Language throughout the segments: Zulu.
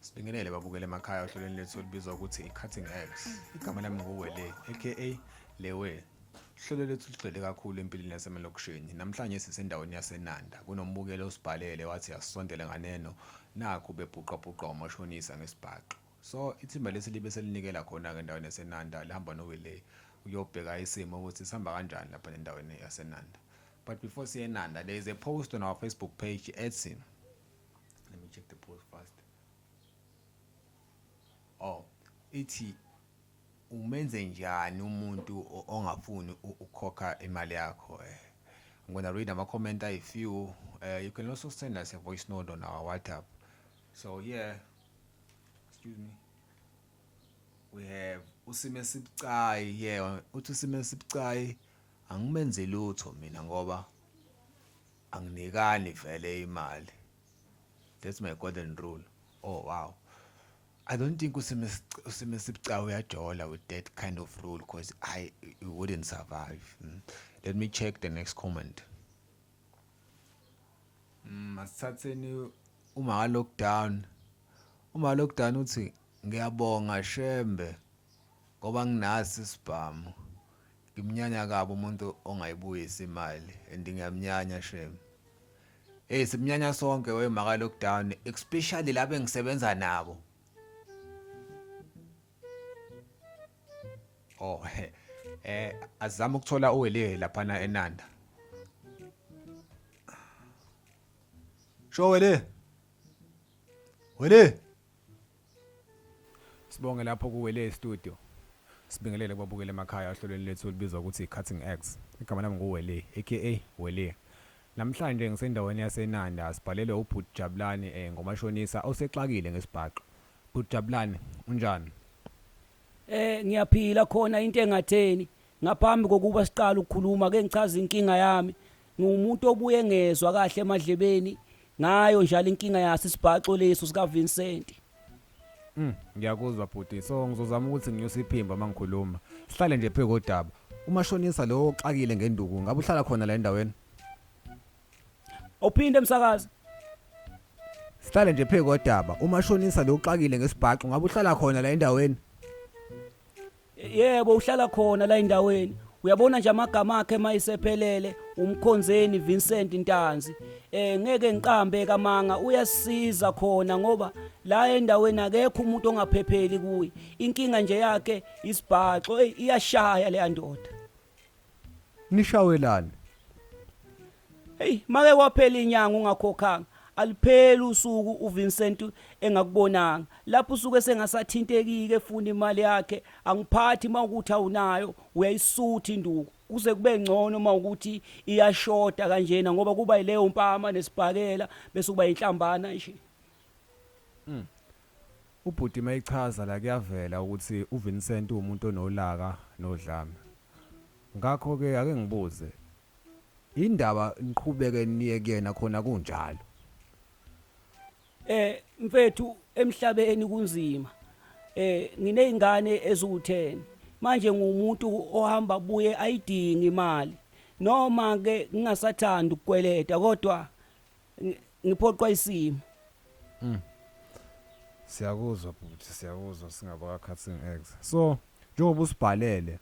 Sibingelele babukele emakhaya ohlelweni lethu olubizwa ukuthi i-Cutting Eggs. Igama lami nguWele aka Lewe. Uhlelo lethu lugxile kakhulu empilweni yasemalokishini. Namhlanje sisendaweni yaseNanda. Kunombukelo osibhalele wathi asisondele nganeno nakho bebhuqabhuqa umashonisa ngesibhaxo. So ithimba lesilibe selinikela khona ke endaweni yaseNanda lihamba noWele uyobheka isimo ukuthi sihamba kanjani lapha endaweni yaseNanda. But before siye eNanda, there is a post on our Facebook page ethi, let me check the post first. Oh, ithi umenze njani umuntu ongafuni ukukhokha imali yakho. I'm going to read ama comment a few. You can also send us a voice note on our WhatsApp. So yeah, excuse me. We have Usime Sipcai here. Usime Sipcai angimenze lutho mina ngoba anginikani vele imali. That's my golden rule. Oh wow. I don't think Usime Sipcai uyajola with that kind of rule because you wouldn't survive. Let me check the next comment. Masatsheni uma lockdown. Uma lockdown uthi ngiyabonga Shembe ngoba nginasi isibhamu. Ngimnyanya kabi umuntu ongayibuyisa imali and ngiyamnyanya Shembe. Simnyanya sonke wemaka lockdown, especially labo engisebenza nabo. Oh, azama ukuthola uWele lapha na eNanda. Sho Wele. Wele. Sibonge lapho kuWele studio. Sibingelele kubabukele emakhaya ohlelweni lethu olubizwa ukuthi i-Cutting Eggs. Igama lami nguWele aka Wele. Namhlanje ngisendaweni yaseNanda sibhalelwe uBhuti Jabulani ngomashonisa osexakile ngesibhaxo. Bhuti Jabulani, unjani? Ngiyaphila khona into engatheni ngaphambi kokuba siqala ukukhuluma ke ngichaza inkinga yami. Ngumuntu obuye ngezwe kahle emadlebeni ngayo njalo inkinga yasi sibhaxo leso sika Vincent. Ngiyakuzwa bhuti. So ngizozama ukuthi nginyuse iphimba mangikhuluma. Sihlale nje phe kodaba. Umashonisa lo oxakile ngenduku ngabe uhlala khona la endaweni? Uphinde emsakazi. Sihlale nje phe kodaba. Umashonisa lo oxakile ngesibhaxo ngabe uhlala khona la endaweni? Yebo uhlala khona la endaweni. Uyabona nje amagama akhe mayisephelele uMkhonzeni Vincent Ntanzi. Ngeke ngiqambe kamanga uyasiza khona ngoba la endaweni akekho umuntu ongaphepheli kuyi. Inkinga nje yakhe isibhaxo iyashaya le ndoda. Nishawelana. Hey, make kwaphela inyanga ungakhokhanga. Aliphela usuku uVincent engakubonanga. Lapho usuke sengasathintekike efuna imali yakhe, angiphathi mawukuthi awunayo, uyayisuthi induku. Kuze kube ngcono mawukuthi iyashota kanjena ngoba kuba yileyo mpama nesibhakela bese kuba inhlambana nje. Ubhuti mayichaza la kuyavela ukuthi uVincent umuntu onolaka nodlame. Ngakho ke ake ngibuze. Indaba niqhubeke niye kuyena khona kunjalo. Mfethu emhlabeni kunzima. Nginezingane ezu10. Manje ngumuntu ohamba buye ayidinga imali. Noma ke ngingasathanda ukukweleta kodwa ngiphoqwa isimo. Siyakuzwa bhuti, siyakuzwa singaba Cutting Eggs. So, njengoba usibhalele,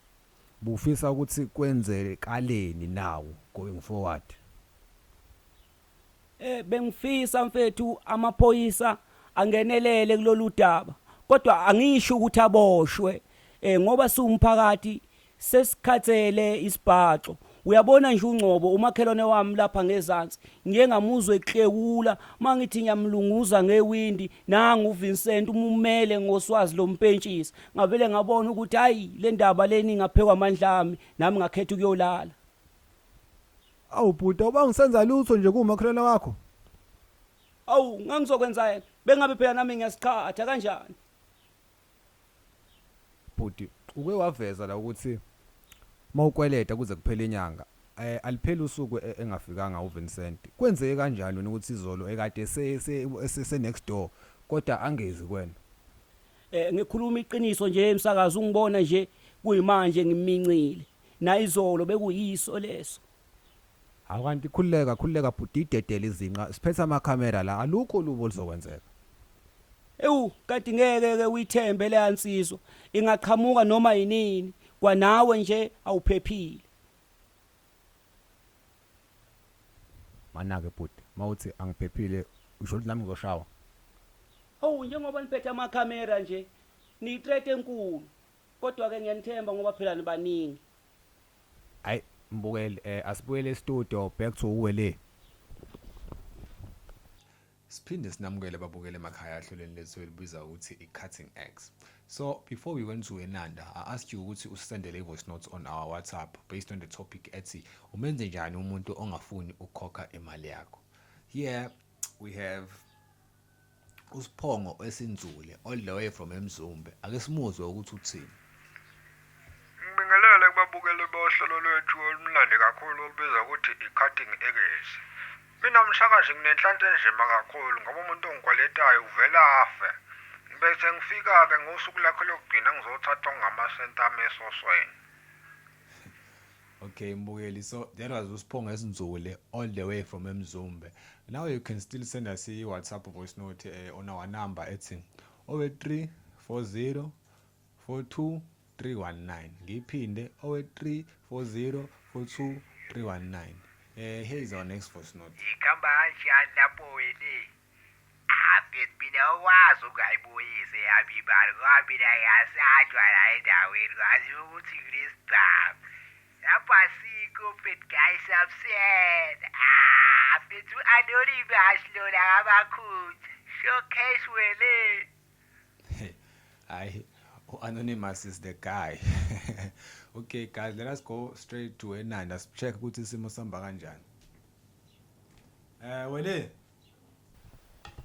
bufisa ukuthi kwenzekaleni nawo going forward. Bengifisa mfethu amaphoyisa angenelele kulolu daba. Kodwa angisho ukuthi aboshwe. Ngoba siwumphakathi sesikhathele isibhaxo. Uyabona nje uNgcobo umakhelwane wami lapha ngezansi. Ngiye ngamuzwe eklekula mangithi ngiyamlunguza ngewindi nangu uVincent umumele ngoswazi lompentshisi. Ngavele ngabona ukuthi hayi le ndaba leni ngaphekwa amandla ami nami ngakhetha ukuyolala. Awu bhuti awubangisenza lutho nje kumakhelwane wakho. Awu ngangizokwenza yena. Bengabe phela nami ngiyasiqhatha kanjani? Bhuti uke waveza la ukuthi mawukweleta kuze kuphela inyanga aliphela usuku engafikanga uVincent. Kwenzeke kanjani ukuthi izolo ekade se next door kodwa angezi kwena? Ngikhuluma iqiniso nje emsakazi ungibona nje kuyimanje ngimincile. Na izolo bekuyiso leso. Akanti khuleka bhuti idedele izinqa siphethe ama camera la alukho lubo lizokwenzeka. Kade ngeke ke uyithembe le yansizwa ingaqhamuka noma yinini kwanawe nje awuphephile. Mana-ke bhuti mawuthi angiphephile usho ukuthi nami ngizoshawa. Njengoba niphethe amakhamera nje ni-threat enkulu kodwa ke ngiyanithemba ngoba phela nibaningi. Hayi mbukeli asibuyele e-studio back to uwele. Siphinde sinamukele babukele emakhaya ahloleni lethu elibiza ukuthi i-Cutting Eggs. So before we went to Enanda, I asked you ukuthi usendele voice notes on our WhatsApp based on the topic ethi umenze njani umuntu ongafuni ukukhokha imali yakho. Here we have uSipho esinzule all the way from eMzumbe. Ake simuzwe ukuthi uthini. Ngibingelele kubabukeli bohlelo lwethu olumlande kakhulu obiza ukuthi i-Cutting Eggs. Mina mshakazi nginenhlanhla enzima kakhulu ngoba umuntu ongikwaletayo uvela afe. Bese ngifika ke ngosuku lakho lokugcina ngizothatha ngamasenta amesosweni. Okay mbukeli, so that was uSipho esinzule all the way from eMzumbe. Now you can still send us a WhatsApp voice note on our number ethi 0340 42 319. Ngiphinde 0340 42 319. Here is our next voice note. Ikhamba kanjani lapho wena? Mina wazi ukuyibuyisa yabibali ngoba mina yasajwa la endaweni ngazi ukuthi kulesigaba. Lapha sikho pet guys upset. Bethu anonymous asilona ngabakhulu. Showcase wele. Hey, Anonymous is the guy. Okay guys, let us go straight to Enanda. Let's check ukuthi isimo sihamba kanjani. Wele.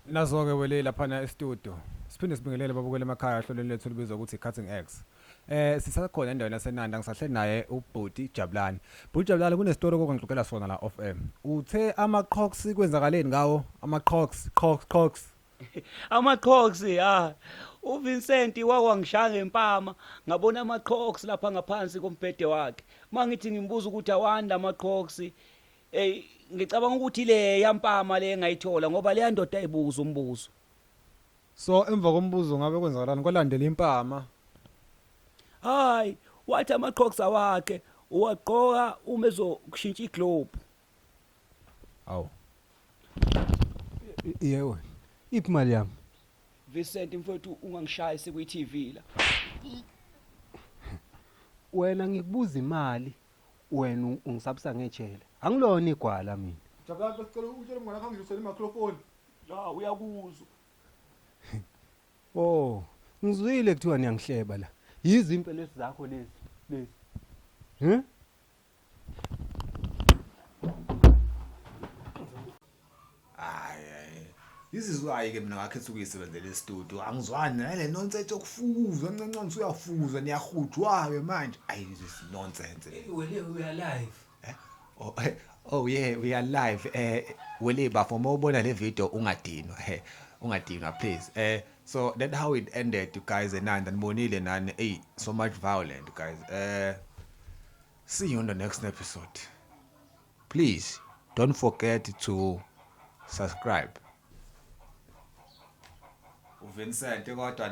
Nazo-ke wele lapha na e-studio. Siphinde sibingelele babukele emakhaya ahloleni lethu libizwa ukuthi i-Cutting Eggs. Sisakhona endaweni yaseNanda ngisahle naye uBhuti Jabulani. Bhuti Jabulani kunestory okungixoxela sona la off air. Uthe ama-crocs kwenzakaleni ngawo? Ama-crocs. Ama-crocs uVincent wakwangishaya ngempama ngabona ama-crocs lapha ngaphansi kombhede wakhe. Mangithi ngimbuza ukuthi awanda ama-crocs ngicabanga ukuthi le yampama le engayithola ngoba le ndoda ayibuza umbuzo. So emva kombuzo ngabe kwenzakalani kwalandela impama? Hayi, wathi ama-crocs awakhe uwagqoka uma ezokushintsha iglobe. Awu. Yebo. Iphi imali yami? Vincent mfowethu ungangishaya sekwi-TV la. Wena ngikubuza imali, wena ungisabisa ngejele. Angilona igwala mina. Jabulani besicela utshele mngane wakho ngizosela i-microphone. La uyakuzwa. Oh, ngizwile kuthiwa niyangihleba la. Yizi impela lezi zakho lezi. This is why ke mina ngakhetha ukuyisebenzela e-studio. Angizwani nale nonsense okufuzwa ncancanci uyafuzwa niyahujwayo manje. Ayi this is nonsense. Wele we are live. Oh yeah, we are live. Wele bafo mawubona le video ungadinwa. Ungadinwa please. So that's how it ended, you guys. Enanda nibonile nani. So much violent, guys. See you on the next episode. Please don't forget to subscribe. Vincent kodwa